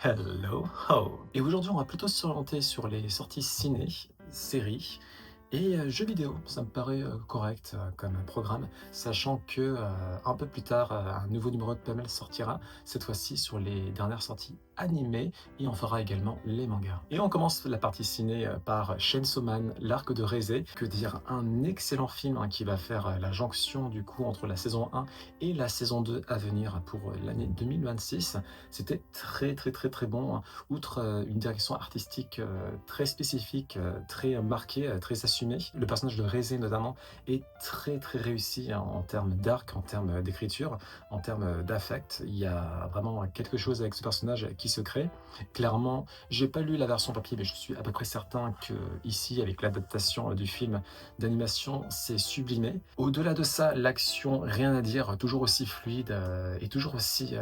Hello ho! Et aujourd'hui, on va plutôt s'orienter sur les sorties ciné, séries et jeux vidéo. Ça me paraît, correct, comme programme, sachant que, un peu plus tard, un nouveau numéro de PML sortira, cette fois-ci sur les dernières sorties animées et on fera également les mangas. Et on commence la partie ciné, par Chainsaw Man, l'arc de Reise. Que dire? Un excellent film, hein, qui va faire, la jonction du coup entre la saison 1 et la saison 2 à venir pour, l'année 2026. C'était très, très, très, très bon, hein. Outre, une direction artistique, très spécifique, très marquée, très assumée, le personnage de Reise notamment est très, très réussi, hein, en termes d'arc, en termes d'écriture, en termes d'affect. Il y a vraiment quelque chose avec ce personnage qui se crée. Clairement, j'ai pas lu la version papier, mais je suis à peu près certain que ici, avec l'adaptation, du film d'animation, c'est sublimé. Au-delà de ça, l'action, rien à dire, toujours aussi fluide, et toujours aussi,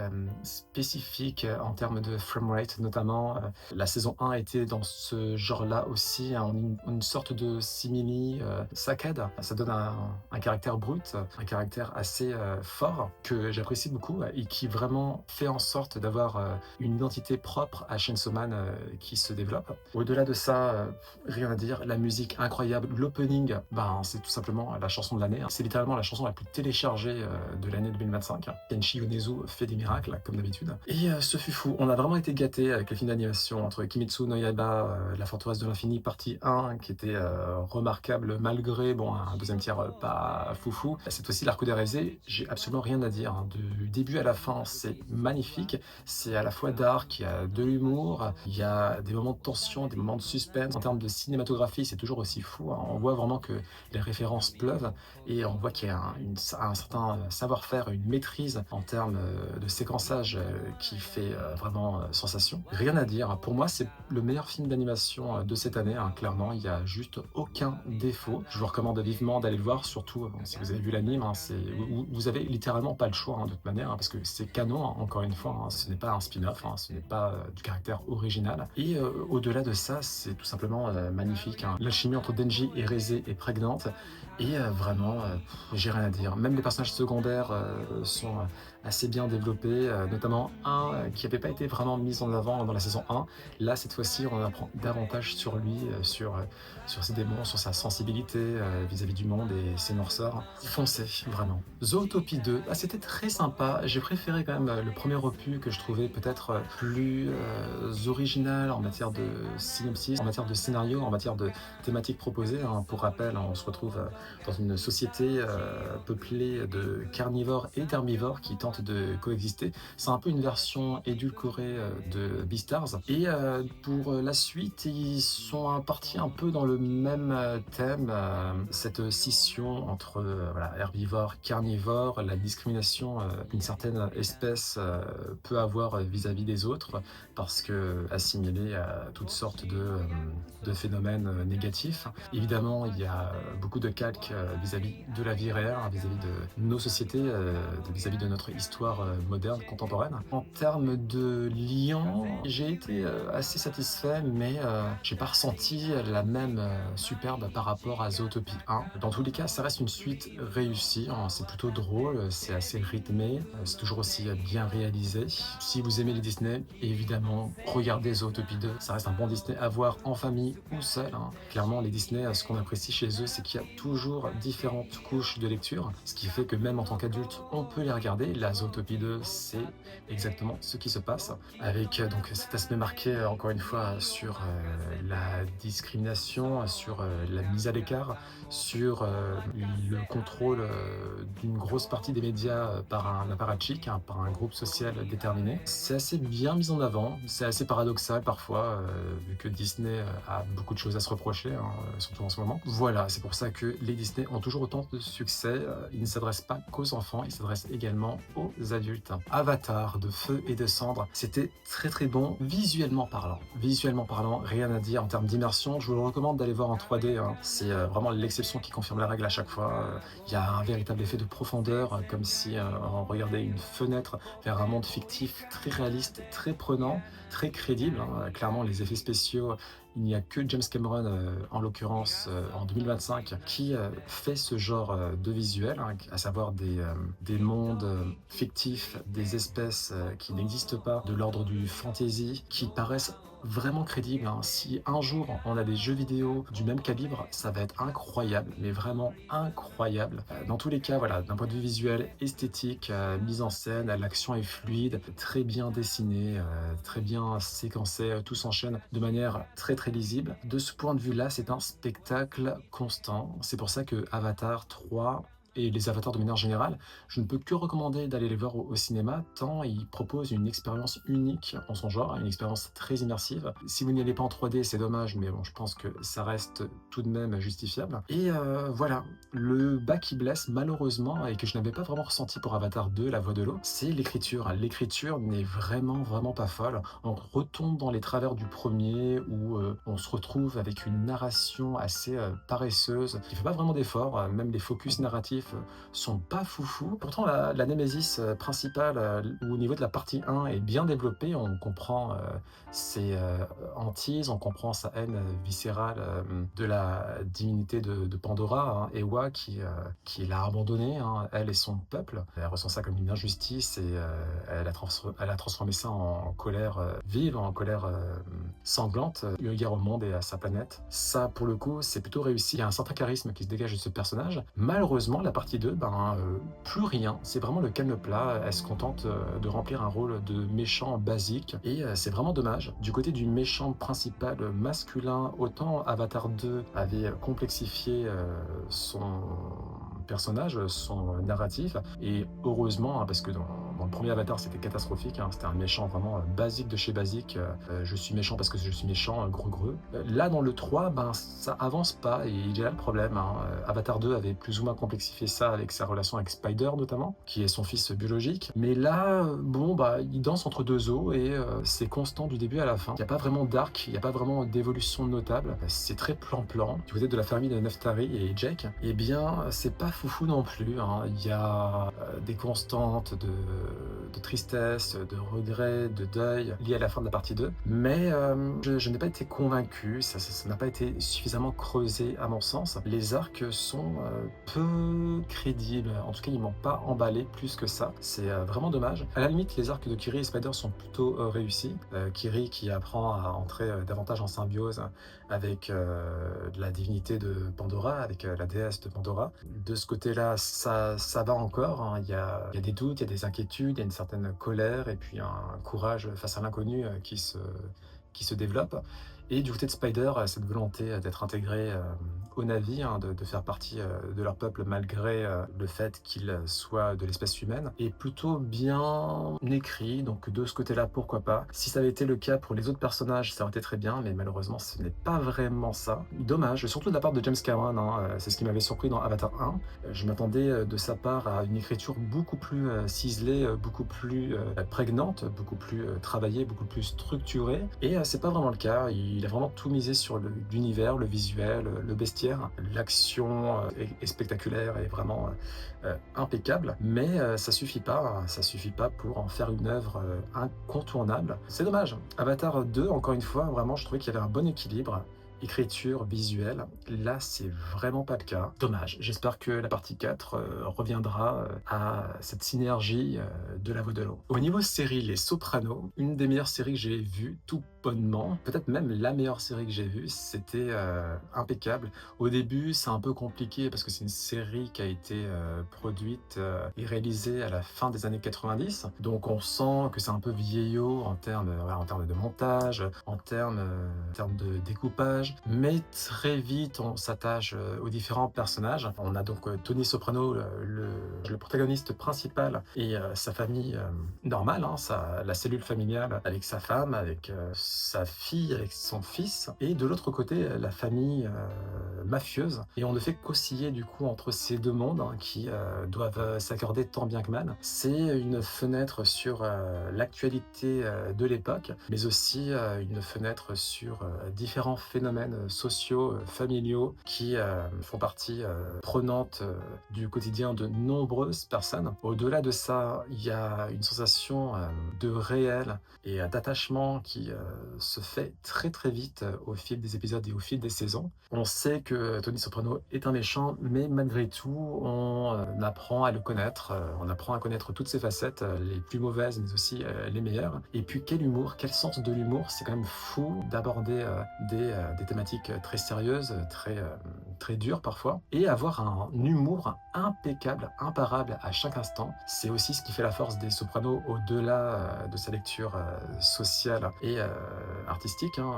spécifique, en termes de framerate notamment. La saison 1 était dans ce genre-là aussi, hein, une sorte de simili, saccade. Ça donne un caractère brut, un caractère assez, fort que j'apprécie beaucoup et qui vraiment fait en sorte d'avoir, une identité propre à Chainsaw Man, qui se développe. Au-delà de ça, rien à dire, la musique incroyable, l'opening, ben, c'est tout simplement la chanson de l'année, hein. C'est littéralement la chanson la plus téléchargée, de l'année 2025. Kenshi Yonezu fait des miracles, comme d'habitude. Et ce fut fou, on a vraiment été gâtés avec les films d'animation entre Kimetsu no Yaiba, La Forteresse de l'Infini partie 1, qui était, remarquable malgré, bon, un deuxième tiers, pas foufou. Cette fois-ci, l'arc des Rézé, j'ai absolument rien à dire, hein. Du début à la fin, c'est magnifique. C'est à la fois dark, il y a de l'humour, il y a des moments de tension, des moments de suspense. En termes de cinématographie, c'est toujours aussi fou, hein. On voit vraiment que les références pleuvent et on voit qu'il y a un certain savoir-faire, une maîtrise en termes de séquençage qui fait vraiment sensation. Rien à dire. Pour moi, c'est le meilleur film d'animation de cette année, hein, clairement. Il n'y a juste aucun défaut. Je vous recommande vivement d'aller le voir, surtout bon, si vous avez vu l'anime. Hein, vous avez littéralement pas le choix, hein, de toute manière, hein, parce que c'est canon, hein, encore une fois. Hein, ce n'est pas un spin-off, hein, ce n'est pas du caractère original. Et au-delà de ça, c'est tout simplement magnifique, hein. L'alchimie entre Denji et Reze est prégnante. Et vraiment, j'ai rien à dire. Même les personnages secondaires sont assez bien développés, notamment un qui n'avait pas été vraiment mis en avant dans la saison 1. Là, cette fois-ci, on en apprend davantage sur lui, sur ses démons, sur sa sensibilité vis-à-vis du monde et ses noirceurs. Foncez, vraiment. Zootopie 2, ah, c'était très sympa. J'ai préféré quand même le premier opus que je trouvais peut-être plus original en matière de synopsis, en matière de scénario, en matière de thématiques proposées, hein. Pour rappel, on se retrouve dans une société peuplée de carnivores et d'herbivores qui tentent de coexister. C'est un peu une version édulcorée de Beastars. Et pour la suite, ils sont partis un peu dans le même thème, cette scission entre voilà, herbivores, carnivores, la discrimination qu'une certaine espèce peut avoir vis-à-vis des autres, parce que assimilée à toutes sortes de phénomènes négatifs. Évidemment, il y a beaucoup de calques vis-à-vis de la vie réelle, hein, vis-à-vis de nos sociétés, vis-à-vis de notre histoire moderne, contemporaine. En termes de lion, j'ai été assez satisfait, mais j'ai pas ressenti la même superbe par rapport à Zootopie 1. Dans tous les cas, ça reste une suite réussie, hein. C'est plutôt drôle, c'est assez rythmé, c'est toujours aussi bien réalisé. Si vous aimez les Disney, évidemment, regardez Zootopie 2. Ça reste un bon Disney à voir en famille ou seul, hein. Clairement, les Disney, ce qu'on apprécie chez eux, c'est qu'il y a toujours différentes couches de lecture, ce qui fait que même en tant qu'adulte, on peut les regarder. La Zootopie 2, c'est exactement ce qui se passe, avec donc cet aspect marqué, encore une fois, sur la discrimination, sur la mise à l'écart, sur le contrôle d'une grosse partie des médias par un apparatchik, hein, par un groupe social déterminé. C'est assez bien mis en avant, c'est assez paradoxal parfois, vu que Disney a beaucoup de choses à se reprocher, hein, surtout en ce moment. Voilà, c'est pour ça que les Disney ont toujours autant de succès. Ils ne s'adressent pas qu'aux enfants, ils s'adressent également aux adultes. Avatar de feu et de cendre, c'était très très bon, visuellement parlant. Visuellement parlant, rien à dire en termes d'immersion. Je vous le recommande d'aller voir en 3D, hein. C'est vraiment l'exception qui confirme la règle à chaque fois. Il y a un véritable effet de profondeur, comme si on regardait une fenêtre vers un monde fictif très réaliste, très prenant, très crédible, hein. Clairement, les effets spéciaux Il n'y a que James Cameron, en l'occurrence, en 2025, qui fait ce genre de visuel, hein, à savoir des mondes fictifs, des espèces qui n'existent pas, de l'ordre du fantasy, qui paraissent vraiment crédibles, hein. Si un jour on a des jeux vidéo du même calibre, ça va être incroyable, mais vraiment incroyable. Dans tous les cas, voilà, d'un point de vue visuel, esthétique, mise en scène, l'action est fluide, très bien dessinée, très bien séquencée, tout s'enchaîne de manière très très lisible. De ce point de vue-là, c'est un spectacle constant. C'est pour ça que Avatar 3 et les avatars de manière générale, je ne peux que recommander d'aller les voir au cinéma, tant ils proposent une expérience unique en son genre, une expérience très immersive. Si vous n'y allez pas en 3D, c'est dommage, mais bon, je pense que ça reste tout de même justifiable. Et voilà, le bas qui blesse malheureusement, et que je n'avais pas vraiment ressenti pour Avatar 2, La Voix de l'eau, c'est l'écriture. L'écriture n'est vraiment pas folle. On retombe dans les travers du premier, où on se retrouve avec une narration assez paresseuse, qui fait pas vraiment d'efforts, même les focus narratifs sont pas foufou. Pourtant, la némésis principale, au niveau de la partie 1 est bien développée. On comprend ses hantises, on comprend sa haine viscérale de la divinité de Pandora, hein, Ewa, qui l'a abandonnée, hein, elle et son peuple. Elle ressent ça comme une injustice, et elle a transformé ça en colère vive, en colère sanglante, eu égard au monde et à sa planète. Ça, pour le coup, c'est plutôt réussi. Il y a un certain charisme qui se dégage de ce personnage. Malheureusement, la partie 2, plus rien. C'est vraiment le calme plat. Elle se contente de remplir un rôle de méchant basique, et c'est vraiment dommage. Du côté du méchant principal masculin, autant Avatar 2 avait complexifié son personnage, son narratif, et heureusement, hein, parce que dans le premier Avatar c'était catastrophique, hein, c'était un méchant vraiment basique de chez basique, je suis méchant parce que je suis méchant, greux. Là dans le 3, ça avance pas, et il est là le problème, hein. Avatar 2 avait plus ou moins complexifié ça avec sa relation avec Spider notamment, qui est son fils biologique, mais là, il danse entre deux eaux, et c'est constant du début à la fin. Il n'y a pas vraiment d'arc, il n'y a pas vraiment d'évolution notable, c'est très plan-plan. Du côté de la famille de Neftari et Jake, eh bien c'est pas foufou non plus, hein. Il y a des constantes de tristesse, de regret, de deuil liées à la fin de la partie 2, mais je n'ai pas été convaincu, ça n'a pas été suffisamment creusé à mon sens. Les arcs sont peu crédibles, en tout cas ils m'ont pas emballé plus que ça, c'est vraiment dommage. À la limite, les arcs de Kiri et Spider sont plutôt réussis. Kiri qui apprend à entrer davantage en symbiose avec la divinité de Pandora, avec la déesse de Pandora. De ce côté-là, ça va encore, hein. Il y a des doutes, il y a des inquiétudes, il y a une certaine colère, et puis un courage face à l'inconnu qui se développe. Et du côté de Spider, cette volonté d'être intégré au Na'vi, hein, de faire partie de leur peuple malgré le fait qu'ils soient de l'espèce humaine, est plutôt bien écrit, donc de ce côté-là, pourquoi pas. Si ça avait été le cas pour les autres personnages, ça aurait été très bien, mais malheureusement, ce n'est pas vraiment ça. Dommage, surtout de la part de James Cameron, hein, c'est ce qui m'avait surpris dans Avatar 1. Je m'attendais de sa part à une écriture beaucoup plus ciselée, beaucoup plus prégnante, beaucoup plus travaillée, beaucoup plus structurée, et c'est pas vraiment le cas. Il a vraiment tout misé sur l'univers, le visuel, le bestiaire. L'action est spectaculaire et vraiment impeccable, mais ça suffit pas, hein. Ça suffit pas pour en faire une œuvre incontournable. C'est dommage. Avatar 2, encore une fois, vraiment, je trouvais qu'il y avait un bon équilibre. Écriture, visuelle, là c'est vraiment pas le cas. Dommage, j'espère que la partie 4 reviendra à cette synergie de La Voix de l'eau. Au niveau série, Les Sopranos, une des meilleures séries que j'ai vues tout bonnement, peut-être même la meilleure série que j'ai vue, c'était impeccable. Au début c'est un peu compliqué parce que c'est une série qui a été produite et réalisée à la fin des années 90, donc on sent que c'est un peu vieillot en termes de montage, en termes de découpage, mais très vite on s'attache aux différents personnages. On a donc Tony Soprano, le protagoniste principal, et sa famille normale, hein, la cellule familiale avec sa femme, avec sa fille, avec son fils, et de l'autre côté la famille mafieuse. Et on ne fait qu'osciller du coup entre ces deux mondes, hein, qui doivent s'accorder tant bien que mal. C'est une fenêtre sur l'actualité de l'époque, mais aussi une fenêtre sur différents phénomènes phénomènes sociaux, familiaux qui font partie prenante du quotidien de nombreuses personnes. Au-delà de ça, il y a une sensation de réel et d'attachement qui se fait très très vite au fil des épisodes et au fil des saisons. On sait que Tony Soprano est un méchant, mais malgré tout, on apprend à le connaître, on apprend à connaître toutes ses facettes, les plus mauvaises, mais aussi les meilleures. Et puis quel humour, quel sens de l'humour, c'est quand même fou d'aborder des thématiques très sérieuses, très dures parfois, et avoir un humour impeccable, imparable à chaque instant. C'est aussi ce qui fait la force des Sopranos, au-delà de sa lecture sociale et artistique, hein,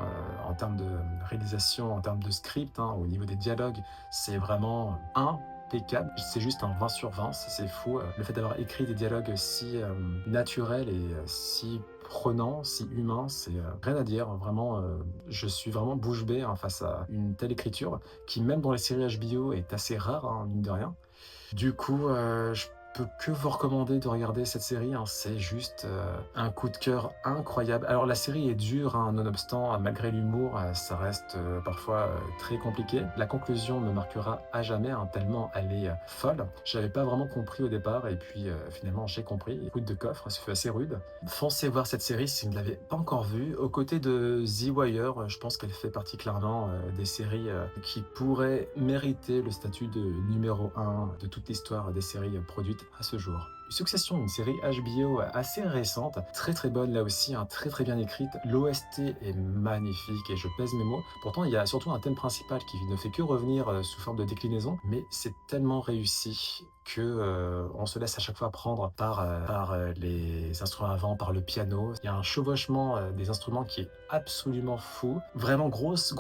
en termes de réalisation, en termes de script, hein, au niveau des dialogues, c'est vraiment impeccable. C'est juste un 20 sur 20, c'est fou. Le fait d'avoir écrit des dialogues si naturels et si prenants, si humains, c'est rien à dire. Vraiment, je suis vraiment bouche bée hein, face à une telle écriture qui, même dans les séries HBO, est assez rare, hein, mine de rien. Du coup, je peux que vous recommander de regarder cette série, hein. C'est juste un coup de cœur incroyable. Alors la série est dure, hein, nonobstant, malgré l'humour, ça reste parfois très compliqué. La conclusion me marquera à jamais, hein, tellement elle est folle. J'avais pas vraiment compris au départ, et puis finalement j'ai compris. Coup de coffre, ça fait assez rude. Foncez voir cette série si vous ne l'avez pas encore vue. Aux côtés de The Wire, je pense qu'elle fait partie clairement des séries qui pourraient mériter le statut de numéro 1 de toute l'histoire des séries produites à ce jour. Succession, une série HBO assez récente, très très bonne là aussi, hein, très très bien écrite. L'OST est magnifique et je pèse mes mots. Pourtant, il y a surtout un thème principal qui ne fait que revenir sous forme de déclinaison, mais c'est tellement réussi que on se laisse à chaque fois prendre par les instruments avant, par le piano. Il y a un chevauchement des instruments qui est absolument fou. Vraiment grosse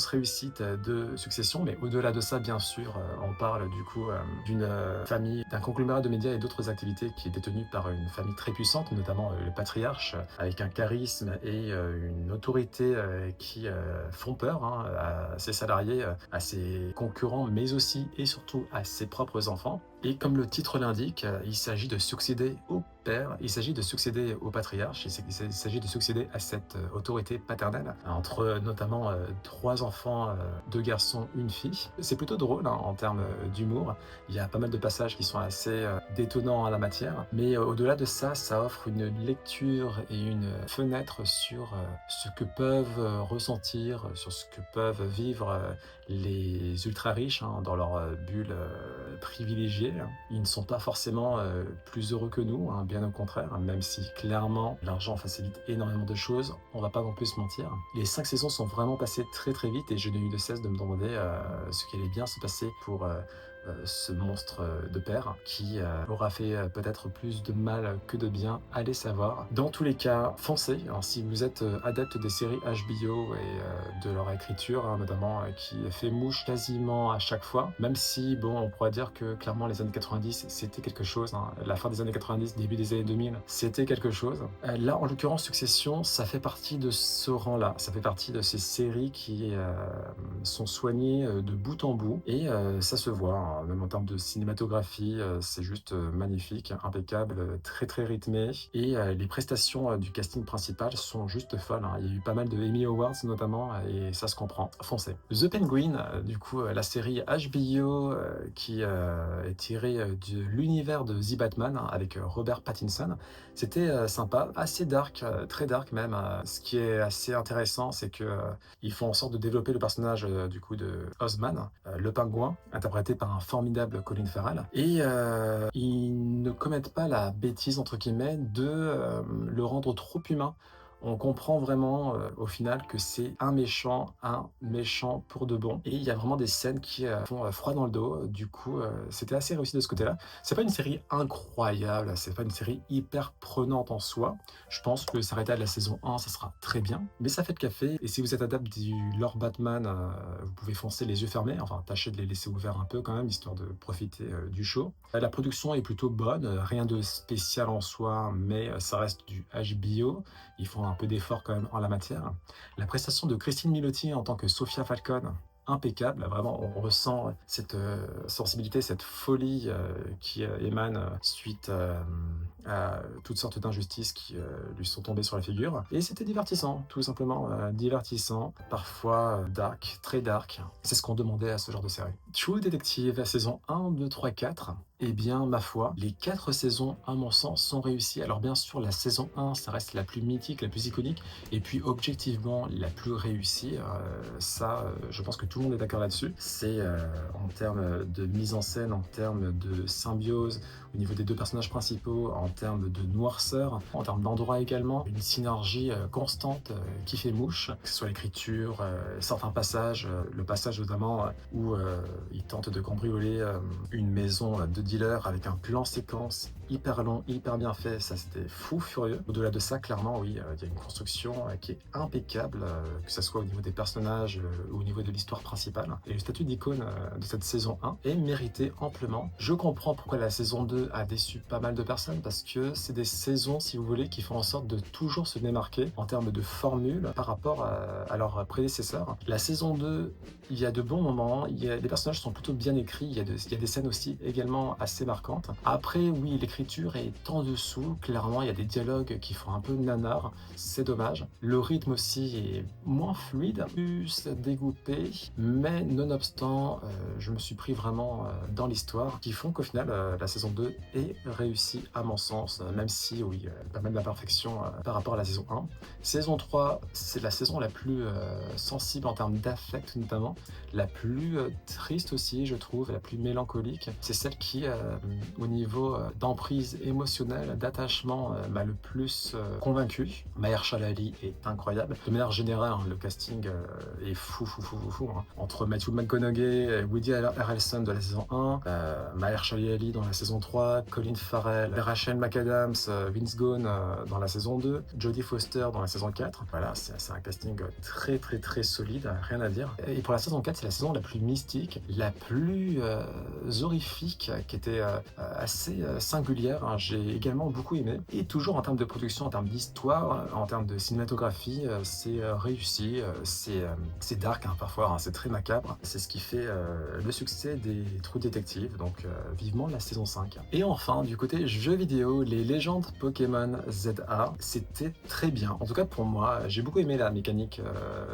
réussite de Succession, mais au-delà de ça, bien sûr, on parle du coup d'une famille, d'un conglomérat de médias et d'autres activités qui est détenue par une famille très puissante, notamment le patriarche, avec un charisme et une autorité qui font peur hein, à ses salariés, à ses concurrents, mais aussi et surtout à ses propres enfants. Et comme le titre l'indique, il s'agit de succéder au père, il s'agit de succéder au patriarche, il s'agit de succéder à cette autorité paternelle, entre notamment 3 enfants, 2 garçons, une fille. C'est plutôt drôle hein, en termes d'humour, il y a pas mal de passages qui sont assez détonnants à la matière, mais au-delà de ça, ça offre une lecture et une fenêtre sur ce que peuvent ressentir, sur ce que peuvent vivre les ultra riches hein, dans leur bulle privilégiée. Ils ne sont pas forcément plus heureux que nous, hein, bien au contraire, même si clairement l'argent facilite énormément de choses, on va pas non plus se mentir. Les 5 saisons sont vraiment passées très très vite et je n'ai eu de cesse de me demander ce qui allait bien se passer pour ce monstre de père qui aura fait peut-être plus de mal que de bien, allez savoir. Dans tous les cas, foncez, hein, si vous êtes adepte des séries HBO et de leur écriture, hein, notamment qui fait mouche quasiment à chaque fois, même si, bon, on pourrait dire que clairement les années 90, c'était quelque chose, hein. La fin des années 90, début des années 2000, c'était quelque chose. Là, en l'occurrence, Succession, ça fait partie de ce rang-là, ça fait partie de ces séries qui sont soignées de bout en bout, et ça se voit, hein. Même en termes de cinématographie, c'est juste magnifique, impeccable, très très rythmé. Et les prestations du casting principal sont juste folles, hein. Il y a eu pas mal de Emmy Awards notamment, et ça se comprend. Foncez. The Penguin, du coup, la série HBO qui est tirée de l'univers de The Batman hein, avec Robert Pattinson. C'était sympa, assez dark, très dark même. Ce qui est assez intéressant, c'est que ils font en sorte de développer le personnage du coup de Osman, le pingouin, interprété par un formidable Colin Farrell. Et ils ne commettent pas la bêtise, entre guillemets, de le rendre trop humain. On comprend vraiment au final que c'est un méchant pour de bon. Et il y a vraiment des scènes qui font froid dans le dos. Du coup, c'était assez réussi de ce côté-là. C'est pas une série incroyable, c'est pas une série hyper prenante en soi. Je pense que s'arrêter à la saison 1, ça sera très bien. Mais ça fait le café. Et si vous êtes adepte du Lord Batman, vous pouvez foncer les yeux fermés. Enfin, tâchez de les laisser ouverts un peu quand même, histoire de profiter du show. La production est plutôt bonne, rien de spécial en soi, mais ça reste du HBO. Ils font un peu d'effort quand même en la matière. La prestation de Christine Milioti en tant que Sophia Falcone impeccable. Vraiment, on ressent cette, sensibilité, cette folie, qui, émane, suite, à toutes sortes d'injustices qui, lui sont tombées sur la figure et c'était divertissant, tout simplement, divertissant, parfois, dark, très dark. C'est ce qu'on demandait à ce genre de série. True Detective, la saison 1, 2, 3, 4. Eh bien, ma foi, les 4 saisons, à mon sens, sont réussies. Alors bien sûr, la saison 1, ça reste la plus mythique, la plus iconique et puis objectivement la plus réussie, ça, je pense que tout le monde est d'accord là-dessus. C'est, en termes de mise en scène, en termes de symbiose, au niveau des 2 personnages principaux, en termes de noirceur, en termes d'endroit également, une synergie, constante, qui fait mouche, que ce soit l'écriture, certains passages, le passage notamment, où, il tente de cambrioler, une maison, de dealer avec un plan séquence hyper long, hyper bien fait, ça c'était fou furieux. Au-delà de ça, clairement, oui, il y a une construction, qui est impeccable, que ça soit au niveau des personnages, ou au niveau de l'histoire principale. Et le statut d'icône, de cette saison 1 est mérité amplement. Je comprends pourquoi la saison 2 a déçu pas mal de personnes, parce que c'est des saisons, si vous voulez, qui font en sorte de toujours se démarquer en termes de formule par rapport à leurs prédécesseurs. La saison 2, il y a de bons moments, les personnages sont plutôt bien écrits, il y a des scènes aussi également assez marquantes. Après, oui, l'écriture est en dessous, clairement, il y a des dialogues qui font un peu nanar, c'est dommage. Le rythme aussi est moins fluide, plus dégoupé, mais nonobstant, je me suis pris vraiment, dans l'histoire, qui font qu'au final, la saison 2 est réussie à mon sens, même si, oui, pas mal d'imperfections, par rapport à la saison 1. Saison 3, c'est la saison la plus, sensible en termes d'affect notamment, la plus, triste aussi, je trouve, la plus mélancolique. C'est celle qui, au niveau, d'emprise émotionnelle, d'attachement, m'a le plus, convaincu. Mahershala Ali est incroyable. De manière générale, hein, le casting, est fou, fou, fou, fou, fou, hein. Entre Matthew McConaughey, Woody Harrelson de la saison 1, Mahershala Ali dans la saison 3, Colin Farrell, Rachel McAdams, Vince Vaughn, dans la saison 2, Jodie Foster dans la saison 4. Voilà, c'est un casting, très, très, très solide, rien à dire. Et pour la saison 4, c'est la saison la plus mystique, la plus, horrifique, qui était, assez, singulière, hein. J'ai également beaucoup aimé. Et toujours en termes de production, en termes d'histoire, en termes de cinématographie, c'est, réussi, c'est dark, hein, parfois, hein, c'est très macabre. C'est ce qui fait, le succès des True Detective, donc, vivement la saison 5. Et enfin, du côté jeux vidéo, les légendes Pokémon ZA, c'était très bien. En tout cas pour moi, j'ai beaucoup aimé la mécanique,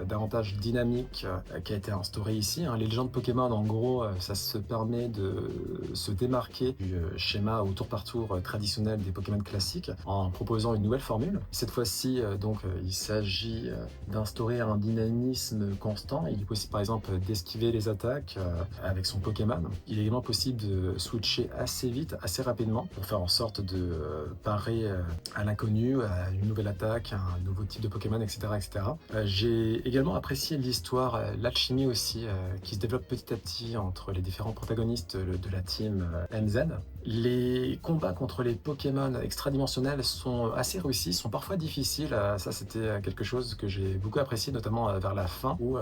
davantage dynamique, qui a été instaurée ici, hein. Les légendes Pokémon, en gros, ça se permet de se démarquer du, schéma au tour par tour, traditionnel des Pokémon classiques, en proposant une nouvelle formule. Cette fois-ci, donc, il s'agit, d'instaurer un dynamisme constant. Il est possible par exemple d'esquiver les attaques, avec son Pokémon. Il est également possible de switcher assez vite, assez rapidement, pour faire en sorte de, parer, à l'inconnu, à une nouvelle attaque, à un nouveau type de Pokémon, etc., etc. J'ai également apprécié l'histoire, l'alchimie aussi, qui se développe petit à petit entre les différents protagonistes, de la team, MZ. Les combats contre les Pokémon extradimensionnels sont assez réussis, sont parfois difficiles. Ça, c'était quelque chose que j'ai beaucoup apprécié, notamment vers la fin, où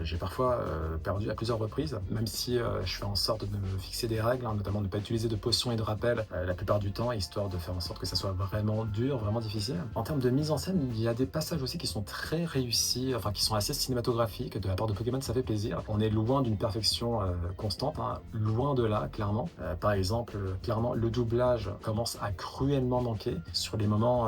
j'ai parfois perdu à plusieurs reprises, même si je fais en sorte de me fixer des règles, hein, notamment de ne pas utiliser de potions et de rappels la plupart du temps, histoire de faire en sorte que ça soit vraiment dur, vraiment difficile. En termes de mise en scène, il y a des passages aussi qui sont très réussis, enfin qui sont assez cinématographiques. De la part de Pokémon, ça fait plaisir. On est loin d'une perfection constante, hein, loin de là, clairement. Par exemple, clairement, le doublage commence à cruellement manquer. Sur les moments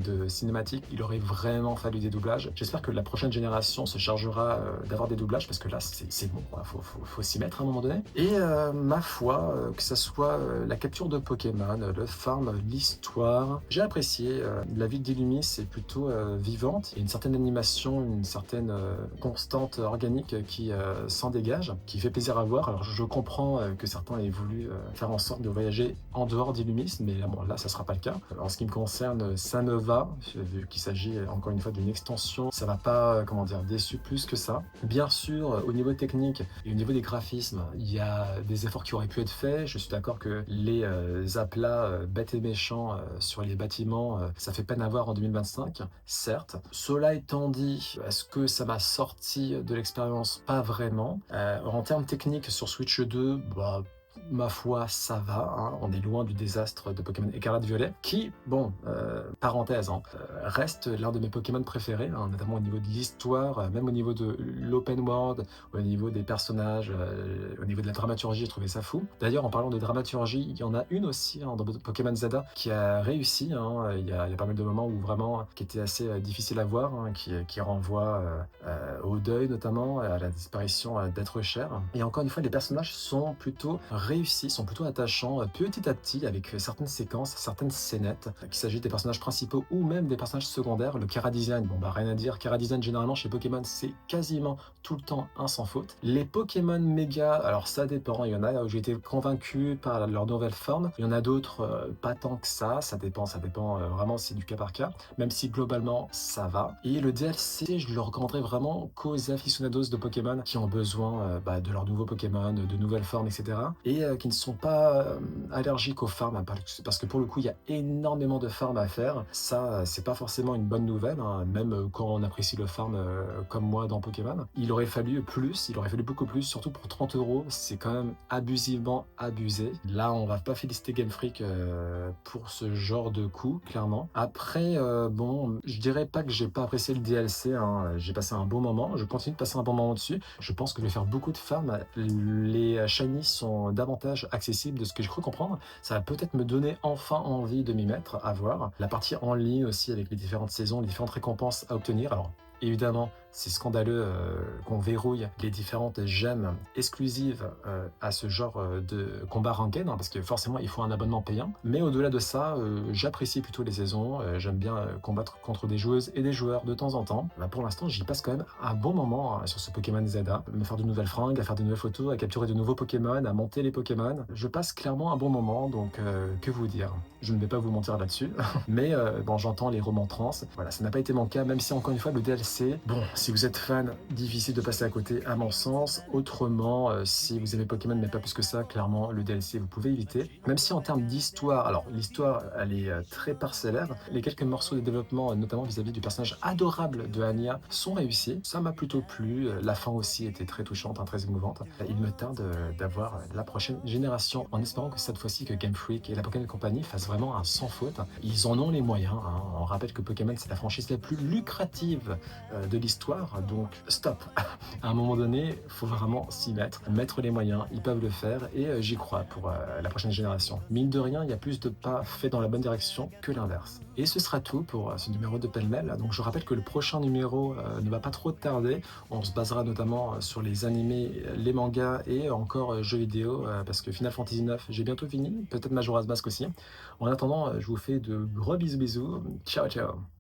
de cinématique, il aurait vraiment fallu des doublages. J'espère que la prochaine génération se chargera d'avoir des doublages, parce que là, c'est bon, quoi. Faut s'y mettre à un moment donné. Et ma foi, que ça soit la capture de Pokémon, le farm, l'histoire, j'ai apprécié. La ville d'Illumis est plutôt vivante. Il y a une certaine animation, une certaine constante organique qui s'en dégage, qui fait plaisir à voir. Alors je comprends que certains aient voulu faire en sorte de voyager en dehors d'Illumis, mais bon, là ça sera pas le cas. En ce qui me concerne, ça me va, vu qu'il s'agit encore une fois d'une extension, ça m'a pas, comment dire, déçu plus que ça. Bien sûr, au niveau technique et au niveau des graphismes, il y a des efforts qui auraient pu être faits. Je suis d'accord que les aplats bêtes et méchants sur les bâtiments, ça fait peine à voir en 2025, certes. Cela étant dit, est-ce que ça m'a sorti de l'expérience? Pas vraiment. En termes techniques sur Switch 2, bah, ma foi, ça va, hein. On est loin du désastre de Pokémon Écarlate Violet, qui, bon, parenthèse, hein, reste l'un de mes Pokémon préférés, hein, notamment au niveau de l'histoire, même au niveau de l'open world, au niveau des personnages, au niveau de la dramaturgie, j'ai trouvé ça fou. D'ailleurs, en parlant de dramaturgie, il y en a une aussi, hein, dans Pokémon Zelda qui a réussi, hein. Il y a pas mal de moments où vraiment qui étaient assez difficiles à voir, hein, qui renvoient au deuil notamment, à la disparition d'êtres chers. Et encore une fois, les personnages sont plutôt réussis, sont plutôt attachants petit à petit avec certaines séquences, certaines scénettes, qu'il s'agisse des personnages principaux ou même des personnages secondaires. Le Chara Design, bon bah rien à dire, Chara Design généralement chez Pokémon c'est quasiment tout le temps un sans faute. Les Pokémon méga, alors ça dépend, il y en a où j'ai été convaincu par leur nouvelle forme, il y en a d'autres pas tant que ça dépend vraiment, c'est du cas par cas, même si globalement ça va. Et le DLC, je le recommanderais vraiment qu'aux aficionados de Pokémon qui ont besoin de leurs nouveaux Pokémon, de nouvelles formes, etc. Et qui ne sont pas allergiques aux farms, hein, parce que pour le coup, il y a énormément de farms à faire. Ça, c'est pas forcément une bonne nouvelle, hein, même quand on apprécie le farm comme moi dans Pokémon. Il aurait fallu beaucoup plus, surtout pour 30 €, c'est quand même abusivement abusé. Là, on va pas féliciter Game Freak pour ce genre de coup, clairement. Après, bon, je dirais pas que j'ai pas apprécié le DLC, hein, j'ai passé un bon moment, je continue de passer un bon moment dessus. Je pense que je vais faire beaucoup de farms. Les shinies sont davantage accessibles de ce que j'ai cru comprendre. Ça va peut-être me donner enfin envie de m'y mettre, à voir. La partie en ligne aussi avec les différentes saisons, les différentes récompenses à obtenir. Alors, évidemment, c'est scandaleux qu'on verrouille les différentes gemmes exclusives à ce genre de combat ranked, hein, parce que forcément il faut un abonnement payant. Mais au-delà de ça, j'apprécie plutôt les saisons, j'aime bien combattre contre des joueuses et des joueurs de temps en temps. Là, pour l'instant, j'y passe quand même un bon moment sur ce Pokémon Zelda, me faire de nouvelles fringues, à faire de nouvelles photos, à capturer de nouveaux Pokémon, à monter les Pokémon. Je passe clairement un bon moment, donc que vous dire? Je ne vais pas vous mentir là-dessus. Mais bon, j'entends les remontrances. Voilà, ça n'a pas été mon cas, même si encore une fois, le DLC, bon, si vous êtes fan, difficile de passer à côté à mon sens. Autrement, si vous aimez Pokémon, mais pas plus que ça, clairement, le DLC, vous pouvez éviter. Même si en termes d'histoire, alors l'histoire, elle est très parcellaire. Les quelques morceaux de développement, notamment vis-à-vis du personnage adorable de Anya, sont réussis. Ça m'a plutôt plu. La fin aussi était très touchante, hein, très émouvante. Il me tarde d'avoir la prochaine génération, en espérant que cette fois-ci, que Game Freak et la Pokémon Company fassent vraiment un sans faute. Ils en ont les moyens, hein. On rappelle que Pokémon, c'est la franchise la plus lucrative de l'histoire, donc stop. À un moment donné, il faut vraiment s'y mettre les moyens, ils peuvent le faire et j'y crois pour la prochaine génération. Mine de rien, il y a plus de pas faits dans la bonne direction que l'inverse. Et ce sera tout pour ce numéro de pêle-mêle. Donc je rappelle que le prochain numéro ne va pas trop tarder. On se basera notamment sur les animés, les mangas et encore jeux vidéo parce que Final Fantasy 9, j'ai bientôt fini, peut-être Majora's Mask aussi. En attendant, je vous fais de gros bisous bisous. Ciao ciao.